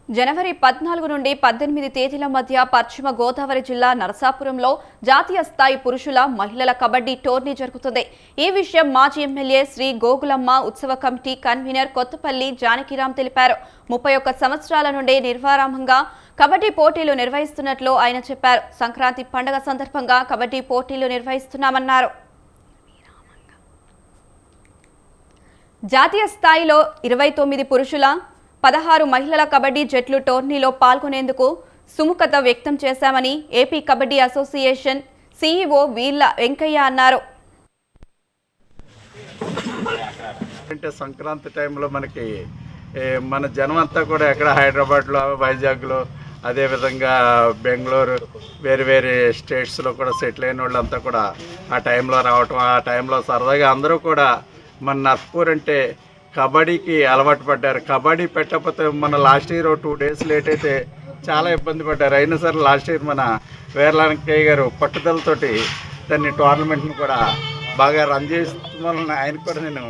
జనవరి 14 నుండి 18 తేదీల మధ్య పశ్చిమ గోదావరి జిల్లా నరసాపురంలో జాతీయ స్థాయి పురుషుల మహిళల కబడ్డీ టోర్నీ జరుగుతుంది. ఈ విషయం మాజీ ఎమ్మెల్యే శ్రీ గోగులమ్మ ఉత్సవ కమిటీ కన్వీనర్ కొత్తపల్లి జానకిరామ్ తెలిపారు. 31 సంవత్సరాల నుండి నిర్వారామంగా కబడ్డీ పోటీలు నిర్వహిస్తున్నట్లు ఆయన చెప్పారు. సంక్రాంతి పండుగ సందర్భంగా కబడ్డీ పోటీలు నిర్వహిస్తున్నామన్నారు. జాతీయ స్థాయిలో 29 పురుషుల 16 మహిళల కబడ్డీ జట్లు టోర్నీలో పాల్గొనేందుకు సుముఖత వ్యక్తం చేశామని AP kabaddi association CEO Veerla Venkaiah అన్నారు. సంక్రాంతి టైంలో మనకి మన జనం అంతా కూడా ఎక్కడ హైదరాబాద్లో, వైజాగ్లో, అదేవిధంగా బెంగళూరు, వేరే వేరే స్టేట్స్లో కూడా సెటిల్ అయిన వాళ్ళంతా కూడా ఆ టైంలో రావటం, ఆ టైంలో సరదాగా అందరూ కూడా మన నర్పూర్ అంటే కబడ్డీకి అలవాటు పడ్డారు. కబడ్డీ పెట్టకపోతే మన లాస్ట్ ఇయర్ 2 days లేట్ అయితే చాలా ఇబ్బంది పడ్డారు. అయినా సరే లాస్ట్ ఇయర్ మన వీర్లవెంకయ్య గారు పట్టుదలతోటి దాన్ని టోర్నమెంట్ని కూడా బాగా రన్ చేస్తున్నారని ఆయన కూడా నేను